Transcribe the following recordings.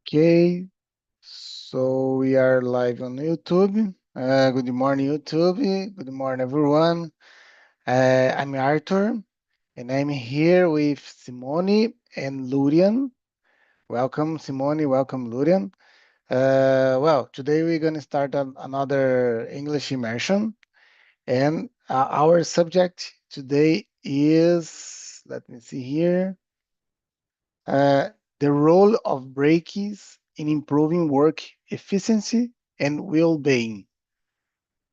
Okay, so we are live on YouTube. Good morning, YouTube. Good morning, everyone. I'm Arthur, and I'm here with Simone and Lurian. Welcome, Simone. Welcome, Lurian. Today we're going to start another English immersion, and our subject today is, let me see here, uh, the role of breaks in improving work efficiency and well-being.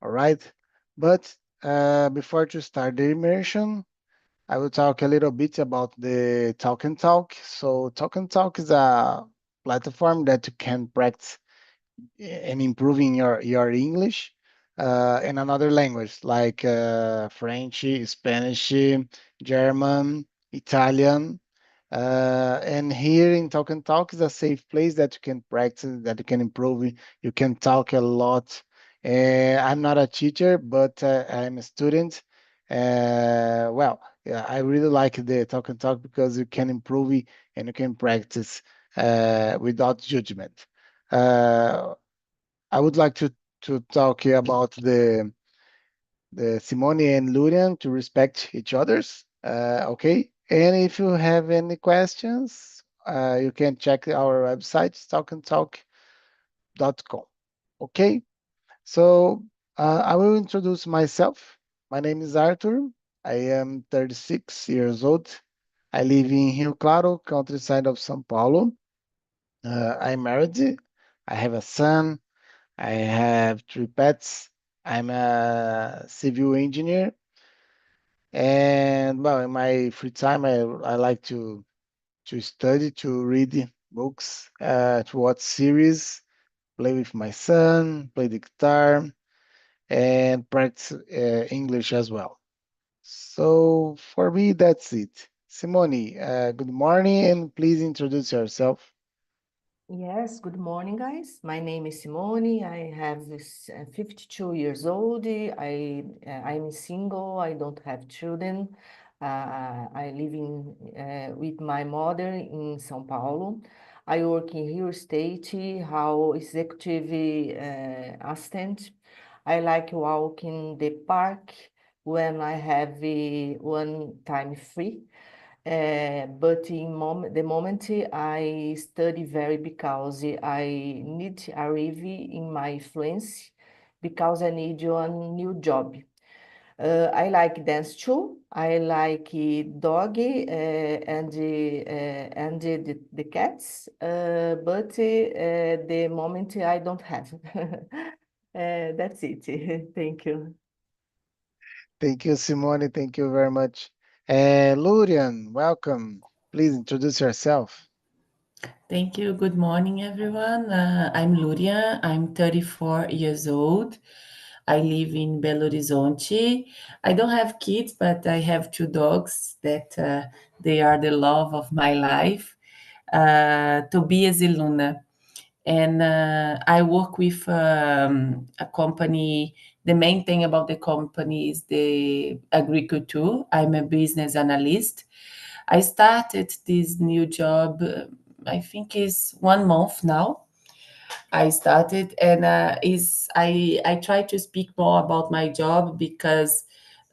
All right, but before to start the immersion, I will talk a little bit about the Talk and Talk. So Talk and Talk is a platform that you can practice and improving your English in another language like French, Spanish, German, Italian. And here in Talk and Talk is a safe place that you can practice, that you can improve. You can talk a lot. I'm not a teacher, but I'm a student. Yeah, I really like the Talk and Talk because you can improve it and you can practice without judgment. Uh, I would like to talk here about the Simone and Lurian to respect each other's. Okay, and if you have any questions, you can check our website talkandtalk.com. Okay, so I will introduce myself. My name is Arthur. I am 36 years old. I live in Rio Claro, countryside of São Paulo. I'm married. I have a son. I have three pets. I'm a civil engineer, and well, in my free time, I like to study, to read books, to watch series, play with my son, play the guitar, and practice English as well. So for me, that's it. Simone, good morning, and please introduce yourself. Yes, good morning, guys. My name is Simone. I have 52 years old. I'm single. I don't have children. I live with my mother in São Paulo. I work in real estate, how executive assistant. I like walking the park when I have one time free. But the moment I study very because I need to arrive in my fluency because I need a new job. I like dance too. I like dog and the cats. But the moment I don't have. That's it. Thank you. Thank you, Simone. Thank you very much. Lurian, welcome. Please introduce yourself. Thank you. Good morning, everyone. I'm Luria. I'm 34 years old. I live in Belo Horizonte. I don't have kids, but I have two dogs that they are the love of my life, Tobias and Luna. And I work with a company. The main thing about the company is the agriculture. I'm a business analyst. I started this new job, I think is 1 month now. I started, and is I try to speak more about my job because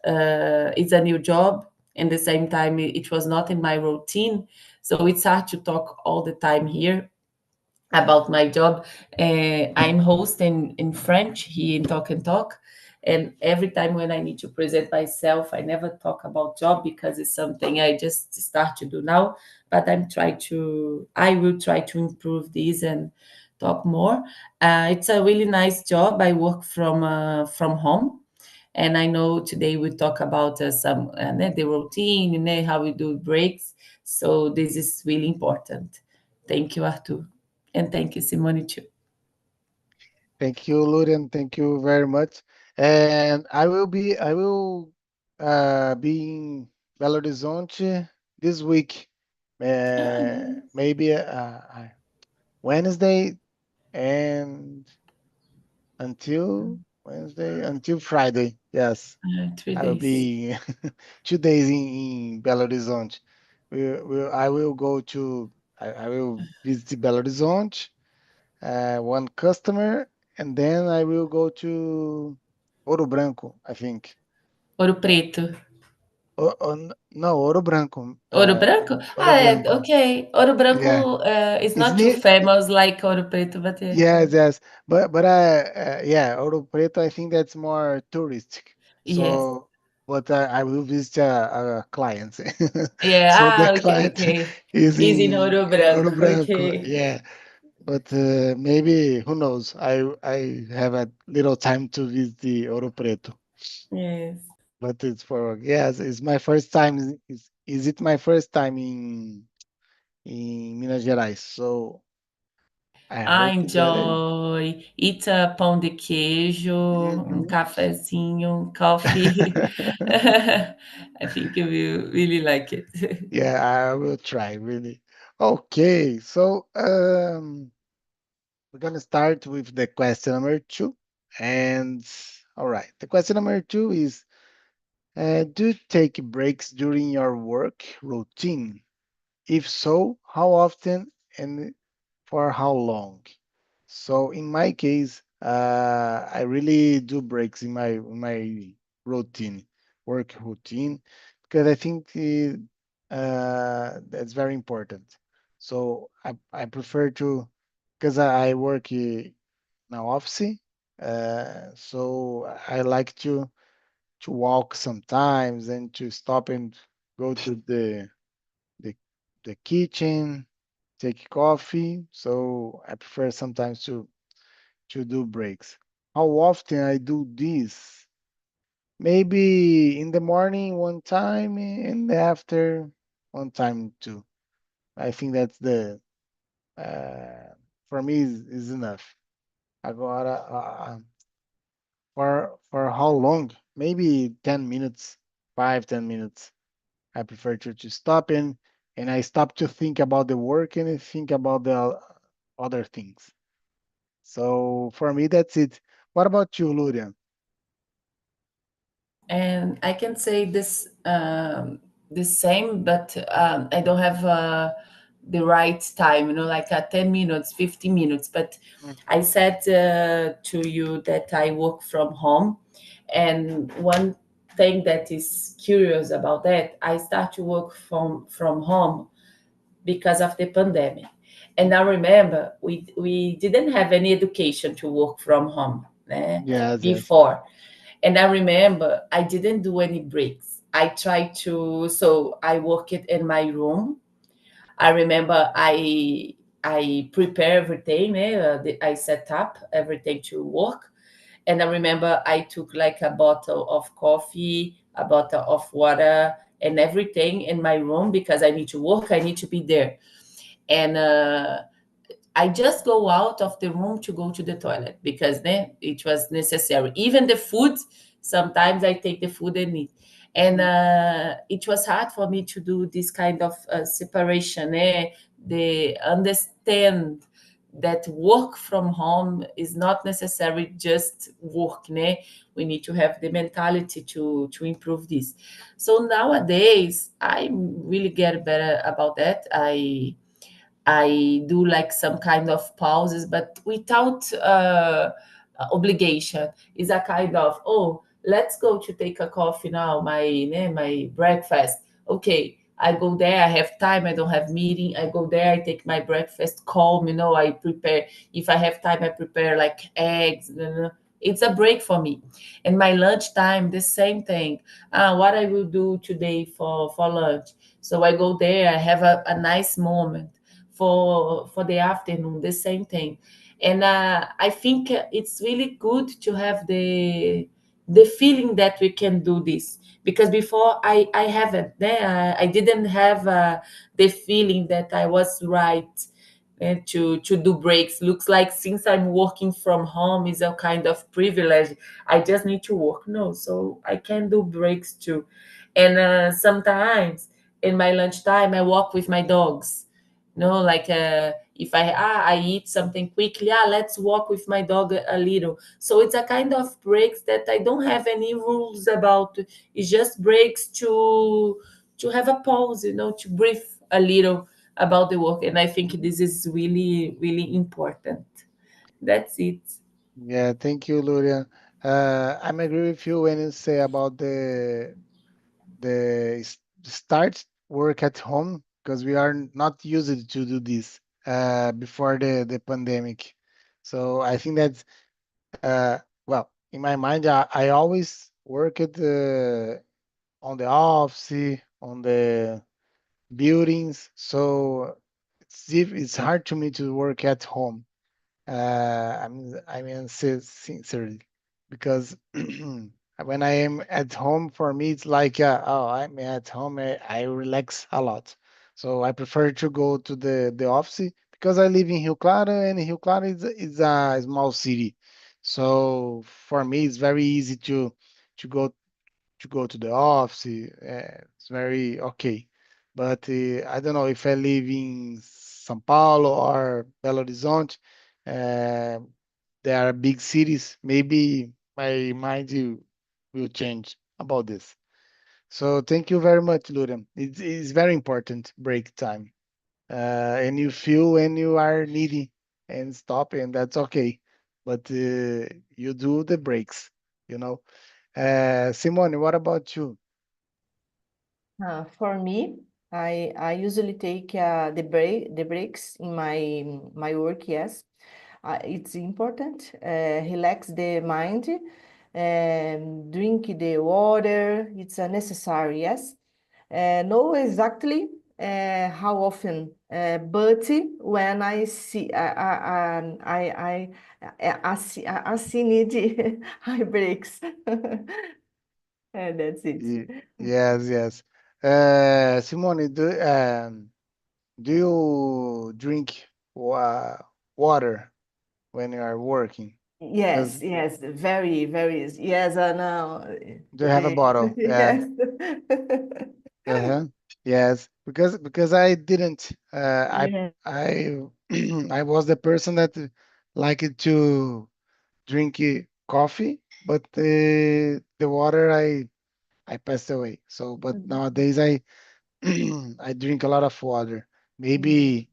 it's a new job. And the same time, it was not in my routine, so it's hard to talk all the time here about my job. I'm hosting in French here in Talk and Talk. And every time when I need to present myself, I never talk about job because it's something I just start to do now. But I will try to improve this and talk more. It's a really nice job. I work from home. And I know today we talk about some the routine, how we do breaks. So this is really important. Thank you, Arthur. And thank you, Simone, too. Thank you, Lurian. Thank you very much. And I will be in Belo Horizonte this week, Ah, nice. maybe Wednesday and until Friday. Yes, Three I will days. be 2 days in Belo Horizonte. I will go to. I will visit Belo Horizonte, one customer, and then I will go to Ouro Branco, I think. Ouro Preto. No, Ouro Branco. Ouro Branco? Ouro Ah, é, Branco. okay. Ouro Yeah. Branco is It's not too near. famous like Ouro Preto, but yeah. Yes, yes. But yeah, Ouro Preto, I think that's more touristic. Yes. So, but I will visit a client. Yeah, So the ah, okay, client okay. is Is in in Ouro Ouro Branco, Branco. okay. Yeah. But maybe who knows? I have a little time to visit the Ouro Preto. Yes. But it's for yes, it's my first time. Is it my first time in Minas Gerais? So I Ah, hope that it. enjoy. Eat a pão de queijo, um Mhm. cafezinho, coffee. I think you will really like it. Yeah, I will try really. Okay, so we're gonna start with the question number two. And all right, the question number two is do you take breaks during your work routine? If so, how often and for how long? So in my case, I really do breaks in my routine, work routine, because I think that's very important. So I prefer to, because I work in an office, so I like to walk sometimes and to stop and go to the the kitchen, take coffee. So I prefer sometimes to do breaks. How often I do this? Maybe in the morning one time, in the after one time too. I think that's the for me is enough. Agora, for how long? Maybe 10 minutes, 5, 10 minutes. I prefer to stop and I stop to think about the work and I think about the other things. So for me, that's it. What about you, Luria? And I can say this the same, but I don't have the right time, like 10 minutes, 15 minutes. But I said to you that I work from home. And one thing that is curious about that, I start to work from home because of the pandemic. And I remember we didn't have any education to work from home Yes, yes. before. And I remember I didn't do any breaks. I tried to, so I worked in my room. I remember I prepare everything. I set up everything to work. And I remember I took like a bottle of coffee, a bottle of water, and everything in my room because I need to work. I need to be there. And I just go out of the room to go to the toilet because then it was necessary. Even the food, sometimes I take the food and eat. And it was hard for me to do this kind of separation. They understand that work from home is not necessarily just work. We need to have the mentality to improve this. So nowadays, I really get better about that. I do like some kind of pauses, but without obligation. It's a kind of, oh, let's go to take a coffee now, my breakfast. Okay, I go there, I have time, I don't have meeting. I go there, I take my breakfast calm, I prepare. If I have time, I prepare like eggs. It's a break for me. And my lunchtime, the same thing. What I will do today for lunch. So I go there, I have a nice moment for the afternoon, the same thing. And I think it's really good to have the feeling that we can do this because before I haven't. I didn't have the feeling that I was right to do breaks. Looks like since I'm working from home is a kind of privilege. I just need to work. No, so I can do breaks too. And sometimes in my lunchtime, I walk with my dogs. Like if I eat something quickly, let's walk with my dog a little. So it's a kind of breaks that I don't have any rules about. It's just breaks to have a pause, to breathe a little. about the work, and I think this is really, really important. That's it. Yeah, thank you, Luria. I'm agree with you when you say about the start work at home because we are not used to do this before the pandemic. So I think that's well, in my mind, I always work at on the office, on the buildings. So it's hard to me to work at home. I mean, sincerely, because when I am at home, for me, it's like, oh, I'm at home, I relax a lot. So I prefer to go to the office because I live in Rio Claro, and Rio Claro is a small city. So for me, it's very easy to go to go to the office. It's very okay. But I don't know if I live in São Paulo or Belo Horizonte. Uh, there are big cities. Maybe my mind will change about this. So thank you very much, Luren. It's very important break time. And you feel when you are needy and stop, and that's okay. But you do the breaks, you know. Simone, what about you? For me, I usually take the breaks in my work. Yes, it's important. Relax the mind, drink the water. It's necessary. Yes, know exactly how often, but when I see I see need I breaks. And that's it. Yes, yes. Simone, do you drink water when you are working? Yes, Because yes, very, very, yes, I know. do you have a bottle? Yeah. Yes. Uh-huh. Yes. Because I didn't. Yeah. I I was the person that liked to drink coffee, but the water I passed away. So, but nowadays I drink a lot of water. Mm. Maybe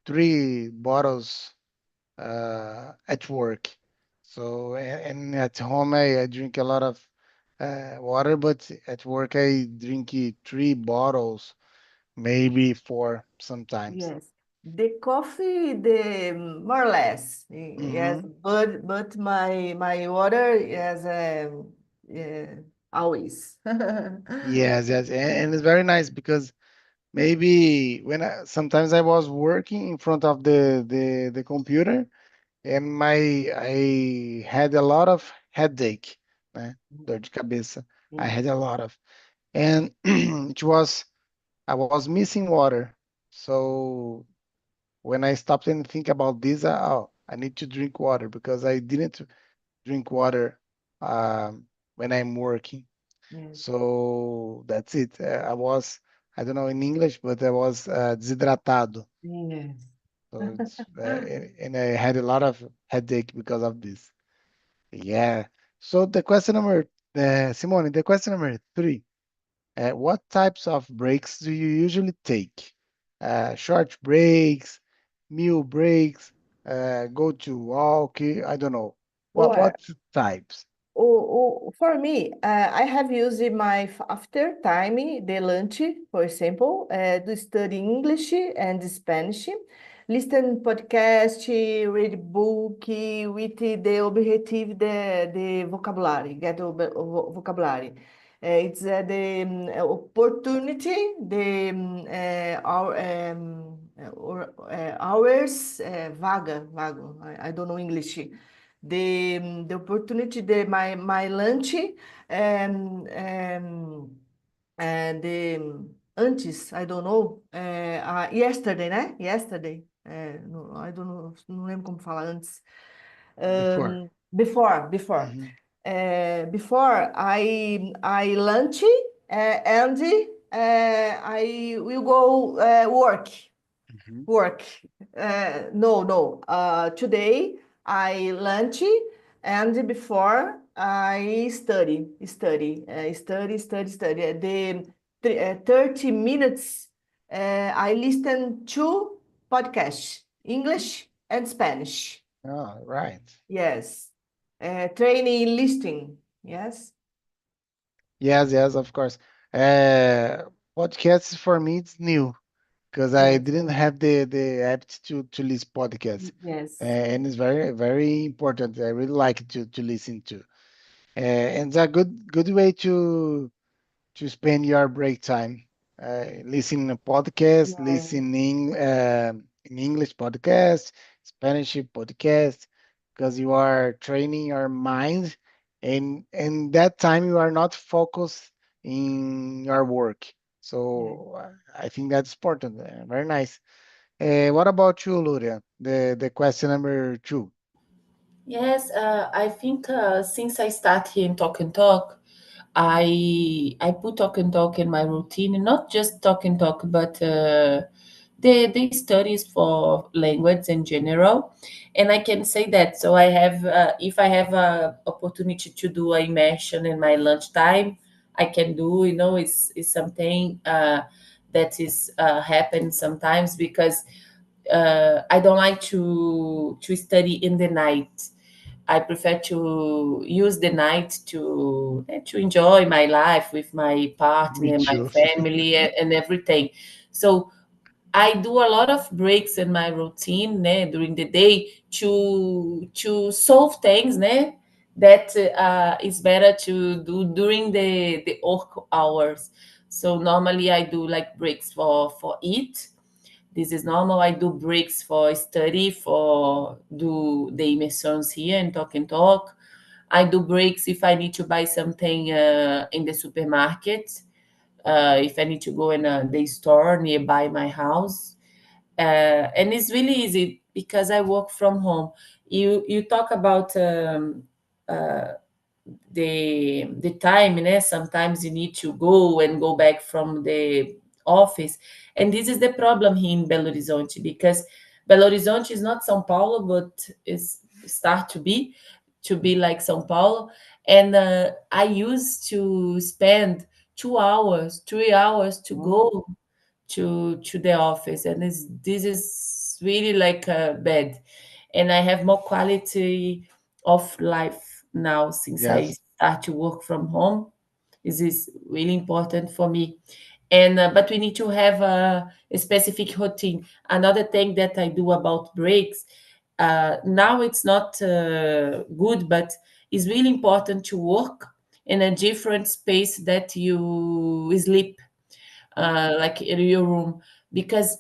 3 bottles at work. So and at home I drink a lot of water, but at work I drink 3 bottles, maybe 4 sometimes. Yes. The coffee, the more or less, yes, Hmm. but my water is always. Yes, yes, and it's very nice because maybe when sometimes I was working in front of the computer and my I had a lot of headache, né? Dor de cabeça. I had a Yes. lot of, and it was I was missing water. So when I stopped and think about this, oh, I need to drink water because I didn't drink water when I'm working. Yes. So that's it. I don't know in English, but I was desidratado. Yes. So and I had a lot of headache because of this. Yeah. So Simone, the question number 3. What types of breaks do you usually take? Short breaks, meal breaks, go to walk, I don't know. Well, What types? For me, I have used my after time, the lunch, for example, to study English and Spanish, listen podcast, read book with the objective, the vocabulary, get the vocabulary. It's the opportunity, the hours, vago, I don't know English, the opportunity, my lunch, the antes, I don't know, yesterday, né? Yesterday, I don't know, não lembro como falar antes. Before. Before. Hmm. Before I lunch, and I will go work. Hmm. Work. No, no. Today I lunch, and before I study. Study. 30 minutes I listen to podcasts, English and Spanish. Oh, right. Yes. Training listening. Yes. Yes, yes, of course. Uh, Podcasts for me it's new because I Yes. didn't have the app to listen podcasts, Yes. and it's very very important. I really like to listen to, and it's a good way to spend your break time. Listen to podcast, Yeah. listening in English podcast, Spanish podcast, because you are training your mind, and that time you are not focused in your work. Yeah. So I think that's important. Very nice. What about you, Luria? The question number two. Yes, I think since I start here in Talk and Talk, I put Talk and Talk in my routine, and not just Talk and Talk, but the studies for language in general. And I can say that. So I have, if I have a opportunity to do a immersion in my lunchtime, I can do. You know, it's something that is happen sometimes because I don't like to study in the night. I prefer to use the night to enjoy my life with my Me partner, my too. family, and everything. So I do a lot of breaks in my routine, during the day to solve things, that is better to do during the work hours. So normally I do like breaks for eat. This is normal. I do breaks for study, for do the immersions here and talk and talk. I do breaks if I need to buy something in the supermarket, if I need to go in the store nearby my house. And it's really easy because I work from home. You talk about uh, the time, sometimes you need to go and go back from the office, and this is the problem here in Belo Horizonte, because Belo Horizonte is not São Paulo, but is start to be like São Paulo. And I used to spend 2 hours 3 hours to Mm, go to the office, and this is really like bad. And I have more quality of life now since I yes. start to work from home. This is really important for me. And but we need to have a specific routine. Another thing that I do about breaks, now it's not good, but it's really important to work in a different space that you sleep, like in your room, because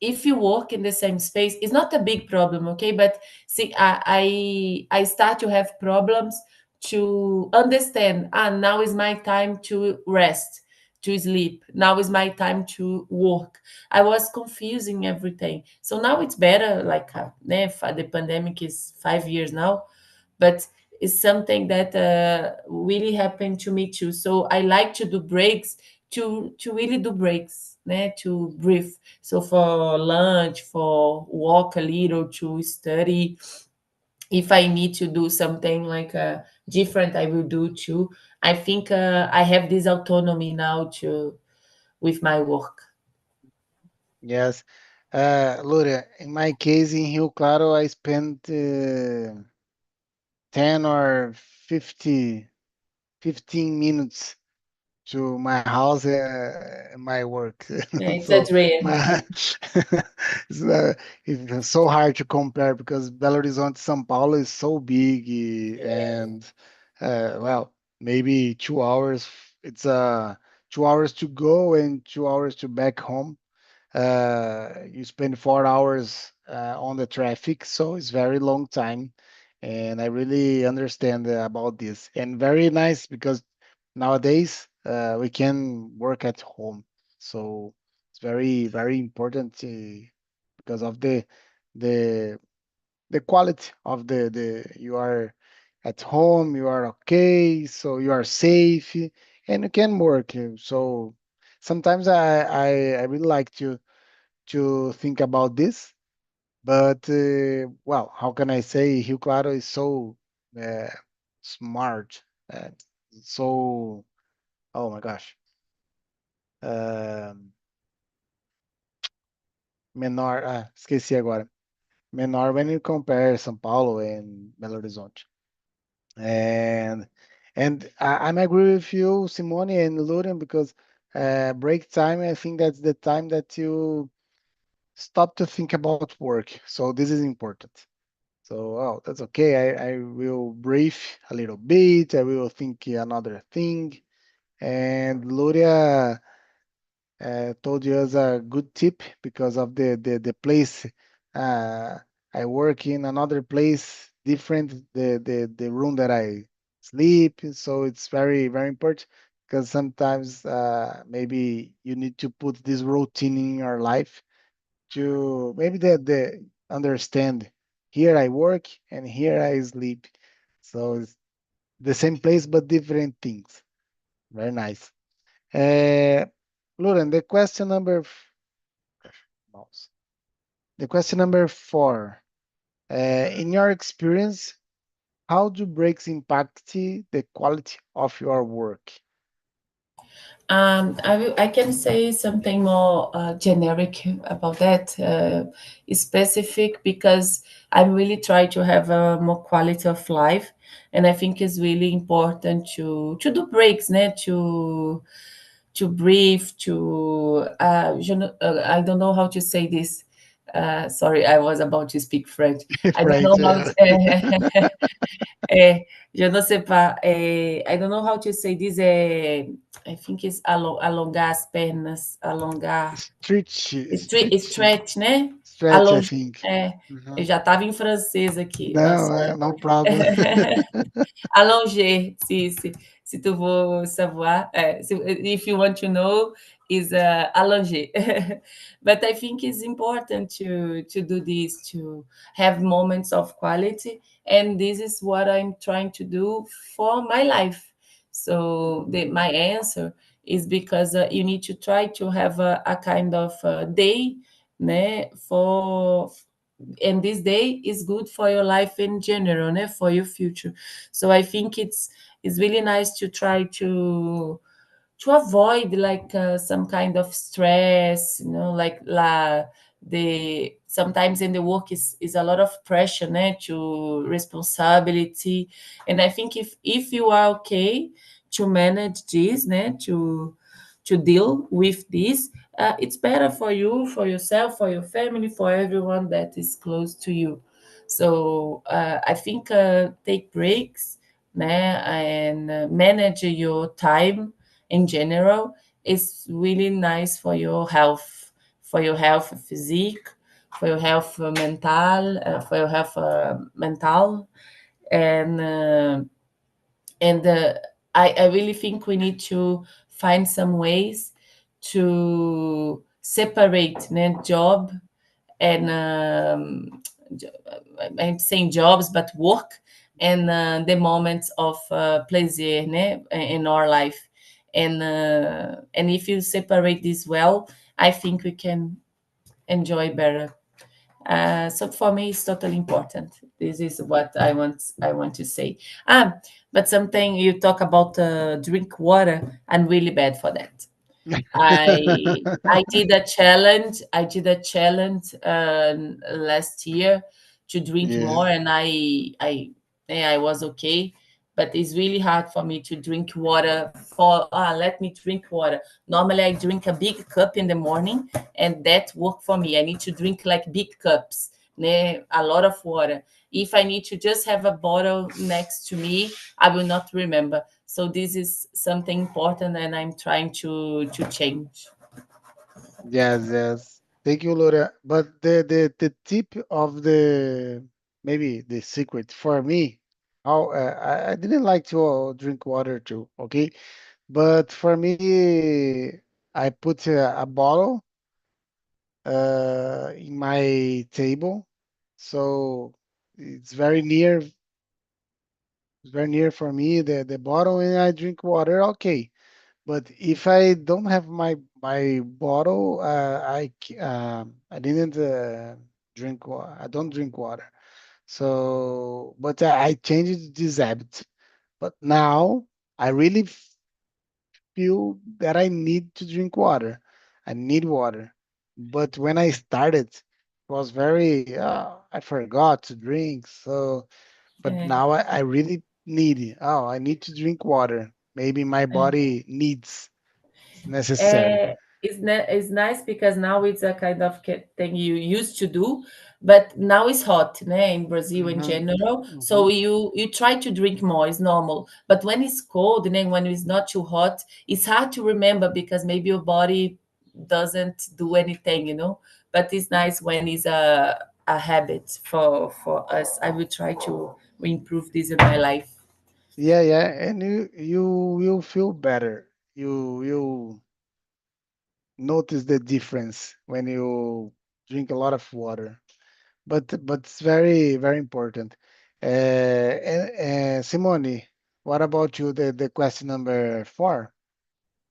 if you work in the same space, it's not a big problem, okay? But see, I start to have problems to understand. Now is my time to rest, to sleep. Now is my time to work. I was confusing everything. So now it's better. Like the pandemic is 5 years now, but it's something that really happened to me too. So I like to do breaks, to really do breaks, to breathe. So for lunch, for walk a little, to study. If I need to do something like different, I will do too. I think I have this autonomy now to with my work. Yes. Luria, in my case in Rio Claro, I spent 10 or 15 minutes to my house and my work. Yeah, it's a So dream. my it's, it's so hard to compare because Belo Horizonte, São Paulo is so big and well, maybe 2 hours. It's 2 hours to go and 2 hours to back home. You spend 4 hours on the traffic, so it's very long time. And I really understand about this. And very nice because nowadays we can work at home. So it's very, very important because of the the quality of the you are at home, you are okay, so you are safe and you can work. So sometimes I really like to think about this. But well, how can I say Rio Claro is so uh, smart, uh, so oh my gosh, um, menor. Ah, esqueci agora. Menor when you compare São Paulo and Belo Horizonte. And I'm agree with you, Simone and Lurian, because break time, I think that's the time that you stop to think about work. So this is important. So, oh, that's okay. I will breathe a little bit. I will think another thing. And Luria told you as a good tip because of the place uh, I work in another place different the room that I sleep. So it's very important because sometimes maybe you need to put this routine in your life to maybe the understand here I work and here I sleep. So it's the same place but different things. Very nice. Uh, Lauren, mouse. The question number four. In your experience, how do breaks impact the quality of your work? I can say something more generic about that, specific, because I'm really trying to have a more quality of life, and I think it's really important to do breaks, né? To breathe, I don't know how to say this. Sorry, I was about to speak French. I don't know French, how yeah. to, je ne sais pas. I don't know how to say this. I think it's alongar as pernas, alongar. Stretch, stretch, Stretch, né? stretch, I Alongar. think. Eu Mhm. já estava em francês aqui. No, Nossa. no problem. Allonger, si tu veux savoir, if you want to know, is allonger. But I think it's important to do this, to have moments of quality, and this is what I'm trying to do for my life. So my answer is because you need to try to have a kind of day, né, for, and this day is good for your life in general, né, for your future. So I think it's really nice to try to avoid like some kind of stress, like the sometimes in the work is a lot of pressure, né, to responsibility. And I think if you are okay to manage this, né, to deal with this, it's better for you, for yourself, for your family, for everyone that is close to you. So I think take breaks, né, and manage your time in general is really nice for your health physique, for your health for your health mental, and uh, and I really think we need to find some ways to separate, né, job and I'm saying jobs, but work and the moments of pleasure, né, in our life. And if you separate this well, I think we can enjoy better. So for me, it's totally important. This is what I want to say. But something you talk about drink water. I'm really bad for that. I did a challenge. I did a challenge last year to drink Yes. more, and I was okay. But it's really hard for me to drink water. Let me drink water. Normally, I drink a big cup in the morning, and that work for me. I need to drink like big cups, né? A lot of water. If I need to just have a bottle next to me, I will not remember. So this is something important, and I'm trying to change. Yes, yes. Thank you, Laura. But the tip of the maybe the secret for me, how I didn't like to drink water too, okay? But for me, I put a bottle in my table, so it's very near for me the bottle, and I drink water. Okay, but if I don't have my bottle, I didn't I don't drink water. So, but I changed this habit. But now I really feel that I need to drink water. I need water. but when I started, it was very I forgot to drink. So, but Yeah. now I really need it. Oh, I need to drink water. Maybe my body needs, it's necessary. It's nice because now it's a kind of thing you used to do, but now it's hot, né, in Brazil in Hmm. general. So Hmm. you try to drink more, it's normal. But when it's cold, and when it's not too hot, it's hard to remember because maybe your body doesn't do anything. But it's nice when it's a habit for us. I will try to improve this in my life. Yeah, yeah, and you will feel better. You notice the difference when you drink a lot of water. But it's very very important. Simone, what about you? The question number four,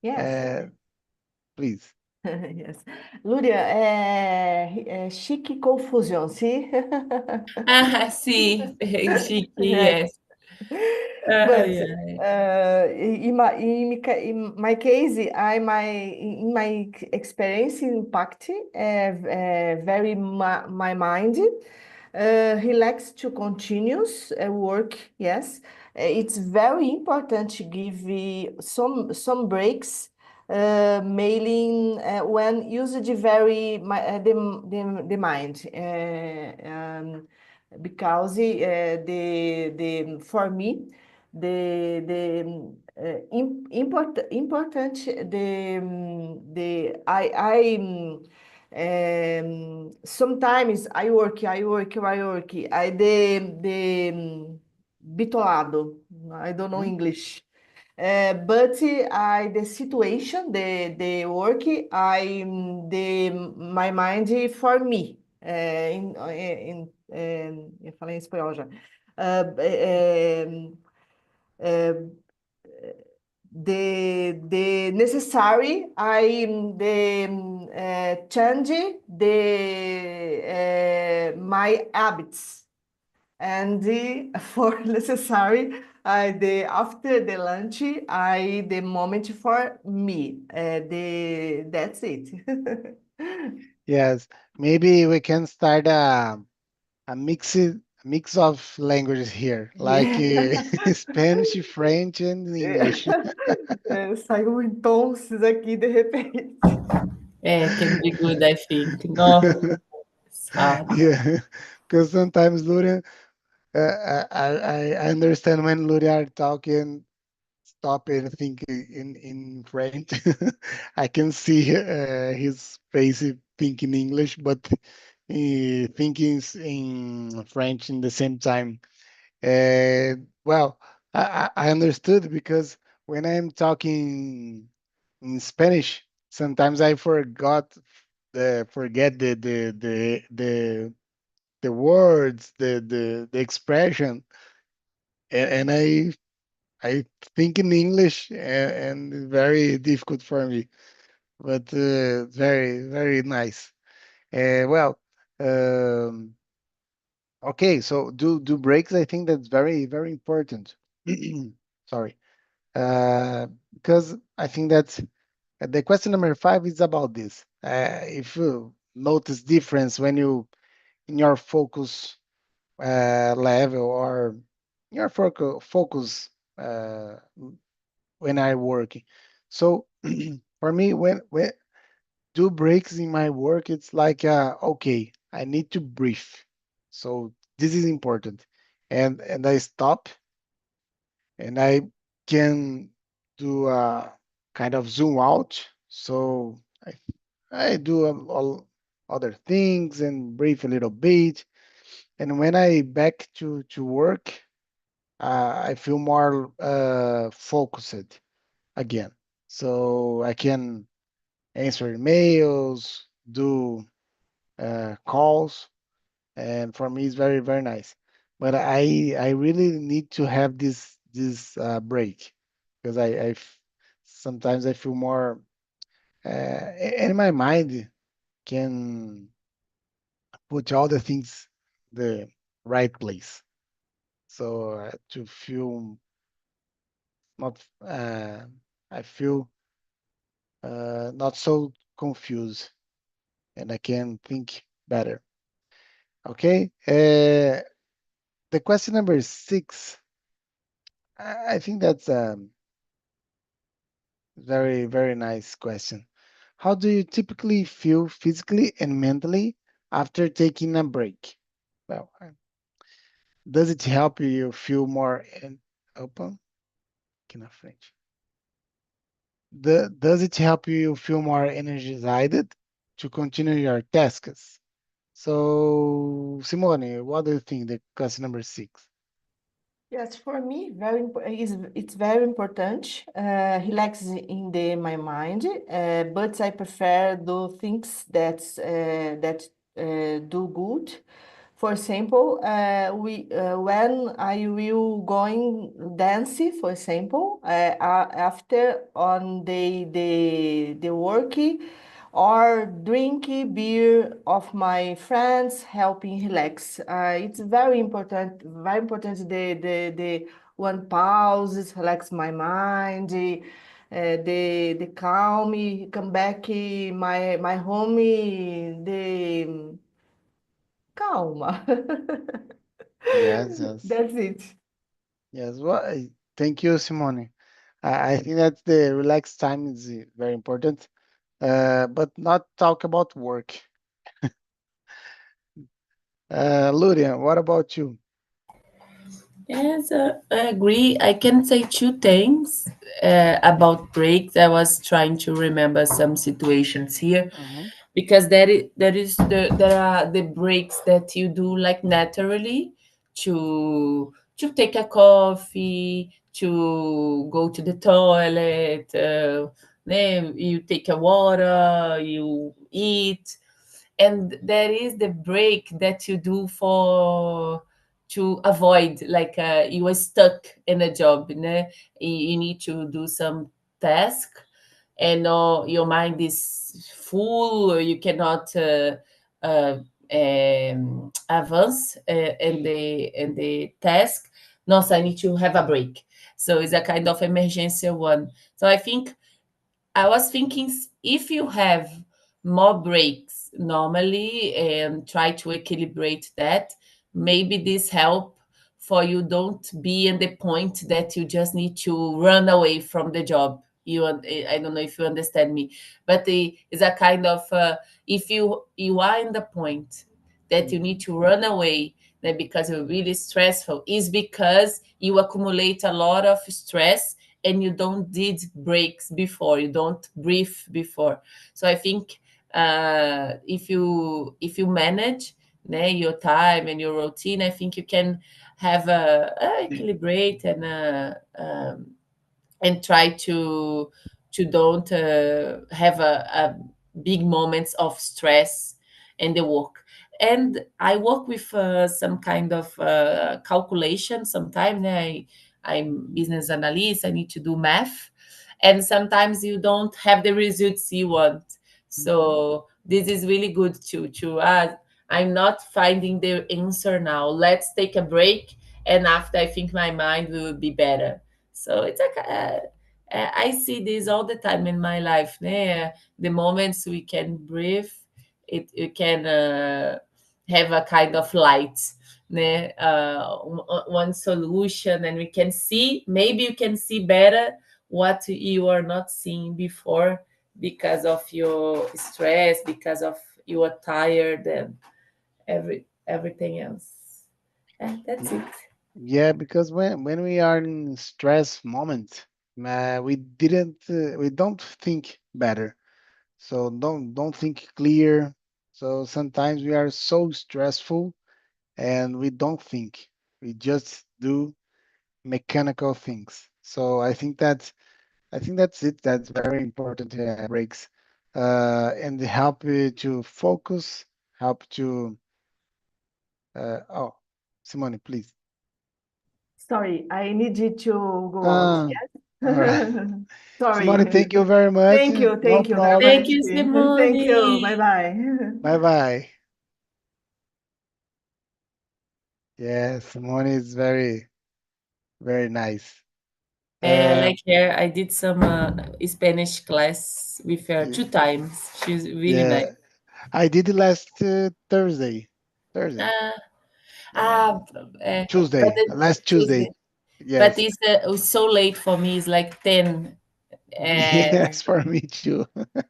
Yes. uh, please. Yes. Lúria, chique confusão, sim? Ah, sim, chique, Yes. yes. Ai, But ai. in my case, in my experience impact very my mind. He likes to continuous work. Yes, it's very important to give some breaks. Mailing when used very the mind. Because the for me the important sometimes I work I bitolado. I don't know Mhm. English. But I the situation, the work, the my mind for me. Eu falei em espanhol já. Uh, uh, the necessary I change the my habits and for necessary the after the lunch I the moment for me the that's it. Yes, maybe we can start a mix of languages here, like Yeah. Spanish, French, and English. Saiu em tons aqui de repente. Can be good, I think. No, it's hard. Yeah, because sometimes Luria, I understand when Luria are talking, stop and think in French. I can see his face thinking English, but thinking in French in the same time. Well, I understood because when I'm talking in Spanish, sometimes I forget the words, the expression, and I think in English, and it's very difficult for me, but very very nice. Well, um, okay, so do breaks. I think that's very very important. Sorry, because I think that the question number five is about this. If you notice difference when you in your focus level or your focus uh, when I work. So for me, when do breaks in my work, it's like okay, I need to breathe. So this is important, and I stop and I can do a kind of zoom out. So I do all other things and breathe a little bit. And when I back to work, I feel more focused again. So I can answer emails, do calls, and for me it's very very nice. But I really need to have this break because sometimes I feel more and my mind can put all the things the right place. So to feel not I feel not so confused and I can think better. Okay. The question number six, I think that's a very, very nice question. How do you typically feel physically and mentally after taking a break? Well, does it help you feel more open? Que na frente. Does it help you feel more energized to continue your tasks? So, Simone, what do you think? The question number six. Yes, for me, it's very important. Relax in my mind, but I prefer do things that do good. For example, when I will going dance, for example, after on the work or drink beer of my friends, helping relax. It's very important. The one pauses, relax my mind. The calm, come back my home, the calma. Yes, yes, That's it. yes. Well, thank you, Simone. I think that the relaxed time is very important, but not talk about work. Luria, what about you? Yes, I agree. I can say two things about breaks. I was trying to remember some situations here Mm-hmm. because there are the breaks that you do like naturally to take a coffee, to go to the toilet, then you take a water, you eat, and there is the break that you do for to avoid like you are stuck in a job, né? You need to do some task and your mind is full, or you cannot uh, advance in the task. No, so I need to have a break. So it's a kind of emergency one. So I think I was thinking if you have more breaks normally and try to equilibrate that, maybe this help for you don't be in the point that you just need to run away from the job. I don't know if you understand me, but it's a kind of if you are in the point that you need Mm-hmm. to run away then because you're really stressful is because you accumulate a lot of stress and you don't did breaks before, you don't breathe before. So I think if you manage, né, your time and your routine, I think you can have a equilibrate and try to don't have a big moments of stress in the work. And I work with some kind of calculation sometimes. I'm business analyst, I need to do math, and sometimes you don't have the results you want. So this is really good to I'm not finding the answer now, let's take a break, and after I think my mind will be better. So it's like I see this all the time in my life. Né? The moments we can breathe, it you can have a kind of light, né? One solution, and we can see. Maybe you can see better what you are not seeing before because of your stress, because of you are tired and everything else. That's it. Yeah, because when we are in stress moment, we don't think better. So don't think clear. So sometimes we are so stressful and we don't think. We just do mechanical things. So I think that's it. That's very important. Breaks, and they help you to focus, help to. Oh, Simone, please. Sorry, I need you to go out. Ah, all right. Yes? Sorry. Simone, thank you very much. No Thank you very problem. Thank much. you, Thank you. Simone. Bye bye. Bye bye. Yeah, Simone is very, very nice. I Uh, like her. I did some Spanish class with her y- two times. She's really yeah, nice. I did it last Thursday. Thursday. Uh, Yeah. but Tuesday. Last Tuesday. Tuesday. But Yes. it was so late for me. It's like 10. Uh, Yes, for me too.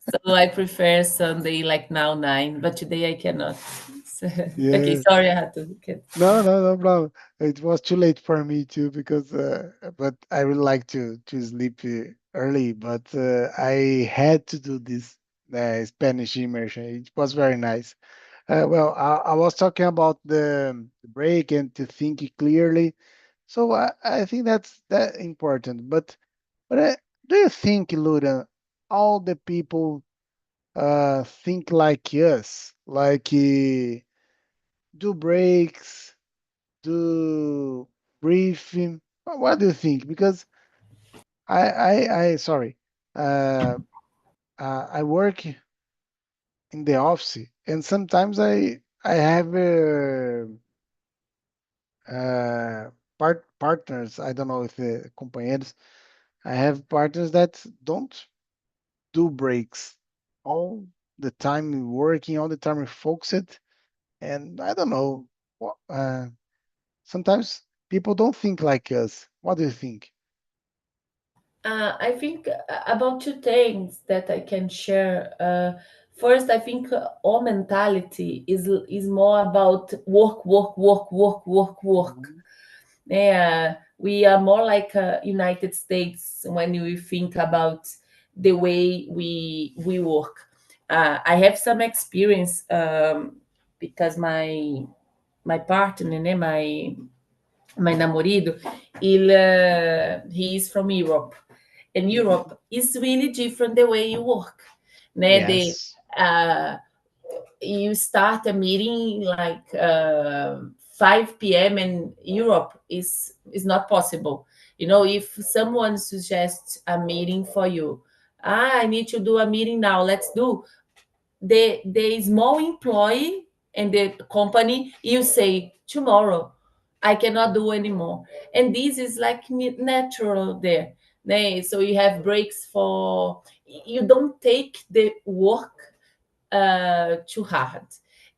so I prefer Sunday, like now 9. But today I cannot. So, okay, Yeah. sorry, I had to get. No, no, no problem. It was too late for me too because, but I would like to sleep early, but I had to do this Spanish immersion. It was very nice. Well, I was talking about the break and to think it clearly. So I think that's that important. But do you think, Luda, all the people think like us, like do breaks, do briefing? What do you think? Because I sorry, uh, I work in the office, and sometimes I have partners. I don't know if companheiros. I have partners that don't do breaks all the time working, all the time focused, and I don't know. Sometimes people don't think like us. What do you think? I think about two things that I can share. First, I think our mentality is more about work, work, work, work, work, work. Mhm. Yeah, we are more like United States when we think about the way we work. I have some experience because my partner, né, my namorado, he is from Europe, and Mhm. Europe is really different the way you work. Né? Yes. Uh, you start a meeting like 5 p.m. in Europe is not possible. You know, if someone suggests a meeting for you, I need to do a meeting now. Let's do the small employee and the company. You say tomorrow, I cannot do anymore, and this is like natural there. So you have breaks for you don't take the work too hard.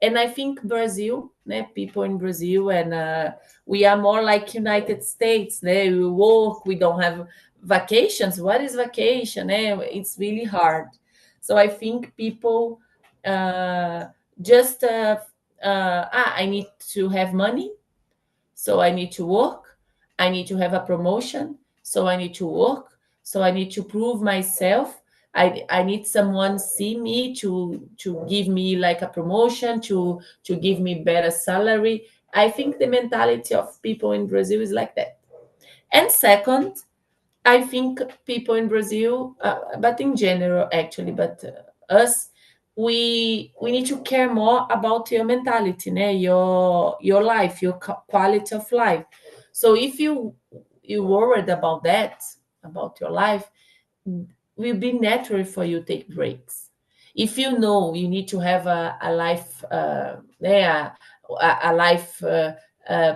And I think Brazil, people in Brazil, and we are more like United States. We work, we don't have vacations. What is vacation? It's really hard. So I think people uh, just, I need to have money, so I need to work. I need to have a promotion, so I need to work. So I need to prove myself. I need someone see me to give me like a promotion, to give me better salary. I think the mentality of people in Brazil is like that. And second, I think people in Brazil, but in general, actually, but us, we need to care more about your mentality, né? Your life, your quality of life. So if you worried about that, about your life, will be natural for you to take breaks. If you know you need to have a life, yeah, a life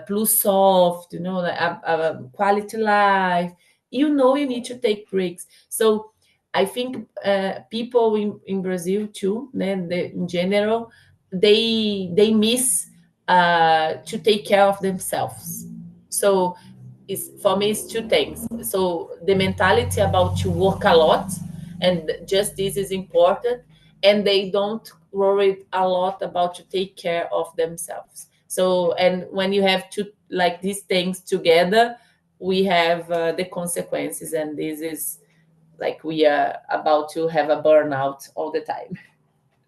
plus soft, like a quality life, you know you need to take breaks. So I think people in Brazil too, in general, they miss to take care of themselves. So is for me it's two things. So the mentality about to work a lot, and just this is important, and they don't worry a lot about to take care of themselves. So and when you have to like these things together, we have the consequences, and this is like we are about to have a burnout all the time.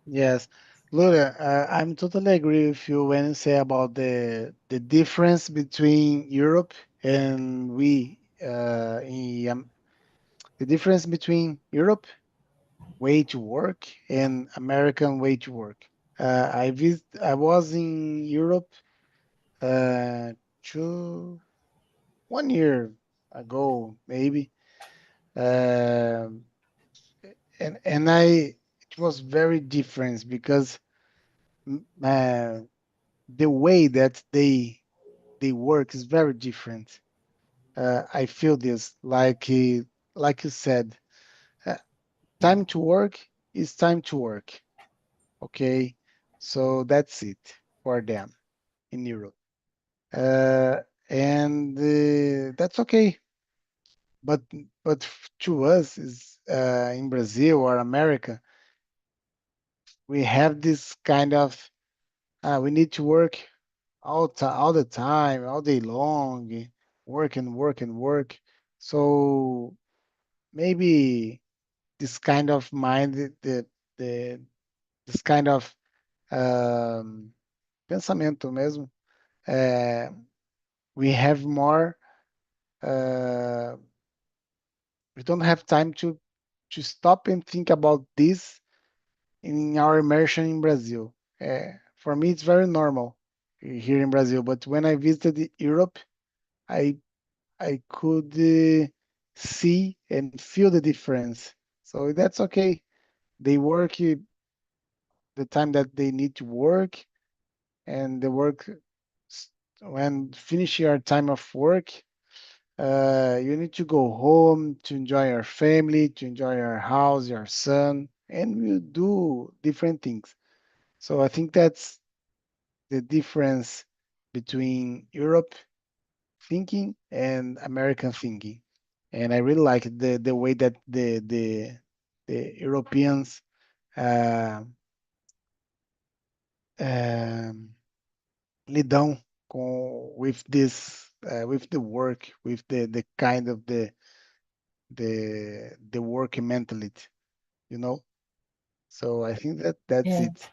Yes. Luda, I'm totally agree with you when you say about the difference between Europe and we the difference between Europe way to work and American way to work. I was in Europe uh, two 1 year ago maybe, um, and it was very different because mm, uh, the way that they work is very different. I feel this like you said, uh, time to work is time to work. Okay, So that's it for them in Europe. Uh, and that's okay. But to us is in Brazil or America, we have this kind of we need to work all the time, all day long, work and work and work. So maybe this kind of mind, the this kind of um, pensamento mesmo, uh, we have more. Uh, we don't have time to stop and think about this in our immersion in Brazil. For me, it's very normal here in Brazil. But when I visited Europe, I I could see and feel the difference. So that's okay. They work the time that they need to work, and the work when finish your time of work, you need to go home to enjoy your family, to enjoy your house, your son, and you do different things. So I think that's the difference between Europe thinking and American thinking. And I really like the way that the Europeans uh, um, lidam com with this with the work, with the kind of the work mentality, you know. So I think that that's Yeah. it.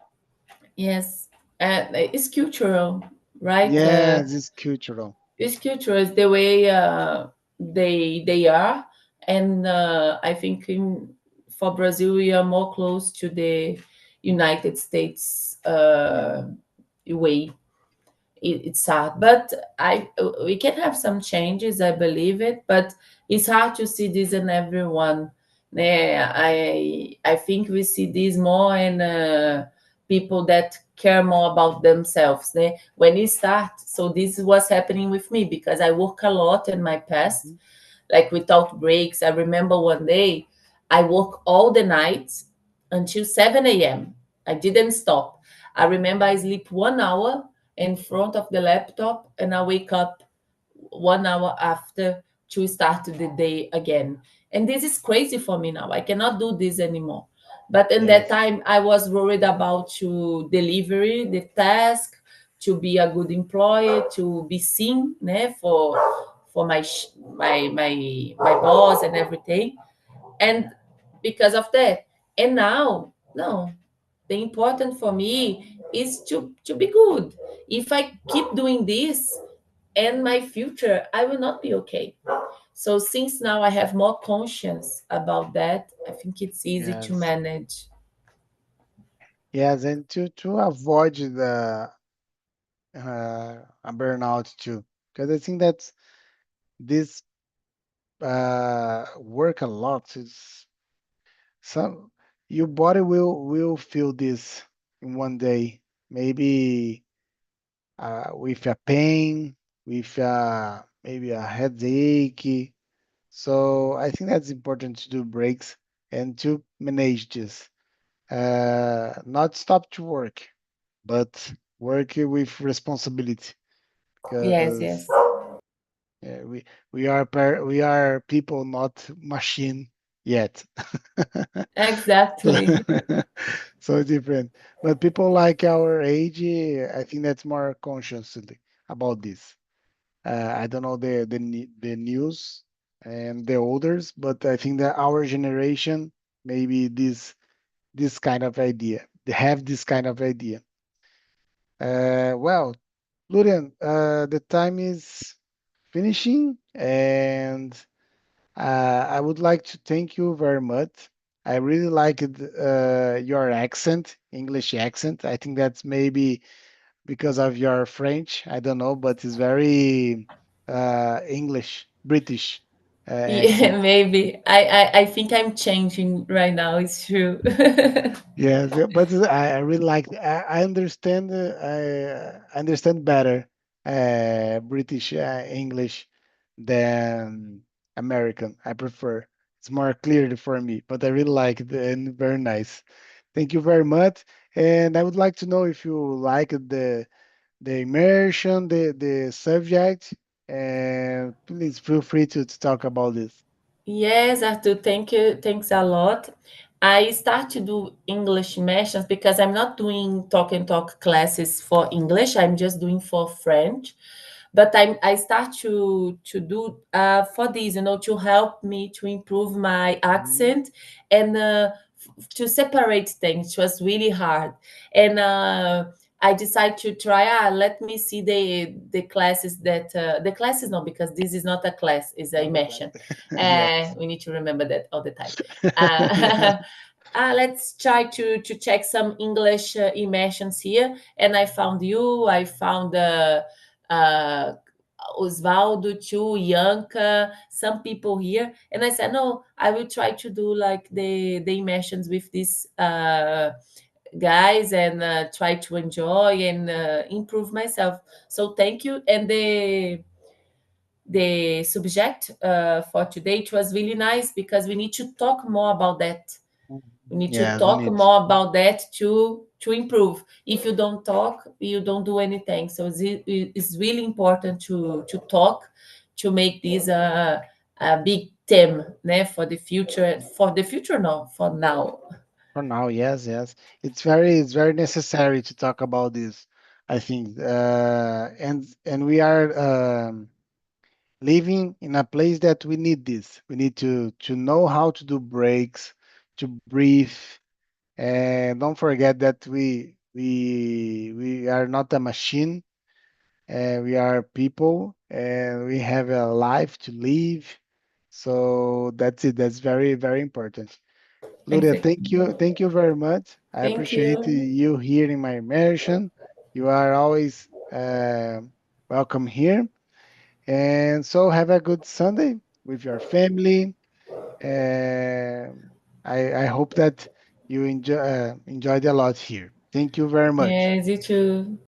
Yes. And it's cultural, right? Yes, it's cultural. It's cultural. It's the way they are, and I think for Brazil we are more close to the United States way. It's hard, but I we can have some changes. I believe it, but it's hard to see this in everyone. I think we see this more in people that care more about themselves. When you start, so this is what's happening with me because I work a lot in my past, Mhm. like without breaks. I remember one day I work all the night until 7 a.m. I didn't stop. I remember I sleep 1 hour in front of the laptop and I wake up 1 hour after to start the day again. And this is crazy for me now. I cannot do this anymore. But in that Yes. time, I was worried about to delivery the task, to be a good employee, to be seen for my boss and everything. And because of that, and now no, the important for me is to be good. If I keep doing this and my future, I will not be okay. So since now I have more conscience about that, I think it's easy to Yes. manage. Yes, and to avoid the a burnout too, because I think that this work a lot. It's some your body will feel this in one day, maybe with a pain, with maybe a headache. So I think that's important to do breaks and to manage this. Not stop to work, but work with responsibility Yes, yes, because we are people, not machine yet. So, exactly. so different. But people like our age, I think that's more consciously about this. I don't know the news and the others, but I think that our generation maybe this kind of idea. They have this kind of idea. Well, Lurian, the time is finishing, and I would like to thank you very much. I really liked your accent, English accent. I think that's maybe because of your French. I don't know, but it's very English, British Yeah, accent. maybe. I think I'm changing right now. It's true. Yes, yeah, but I really like. I understand. I understand better British English than American. I prefer. It's more clear for me. But I really like it and very nice. Thank you very much. And I would like to know if you like the immersion, the subject, and please feel free to talk about this. Yes, Arthur, thank you. Thanks a lot. I start to do English immersions because I'm not doing talk and talk classes for English. I'm just doing for French. But I start to do for this, to help me to improve my Mhm. accent and to separate things. It was really hard. And I decided to try. Let me see the classes that the classes no, because this is not a class, it's an Not a class. immersion. Yes. We need to remember that all the time. Uh, let's try to check some English immersions here. And I found you. I found uh, Osvaldo, too, Yanka, some people here. And I said, no, I will try to do like the immersions with these guys and try to enjoy and improve myself. So thank you. And the subject for today, it was really nice because we need to talk more about that. We need to Yes, we talk need. more about that to improve. If you don't talk, you don't do anything. So it's really important to talk to make this a big theme, né, for the future. For the future, no, for now. For now, yes, yes. It's very necessary to talk about this, I think. And we are living in a place that we need this. We need to know how to do breaks, to breathe, and don't forget that we are not a machine. We are people, and we have a life to live. So that's it. That's very, very important. Luria, Exactly. thank you very much. I Thank appreciate you. you here in my immersion. You are always welcome here. And so have a good Sunday with your family. And I hope that you enjoyed a lot here. Thank you very much. Yes, you too.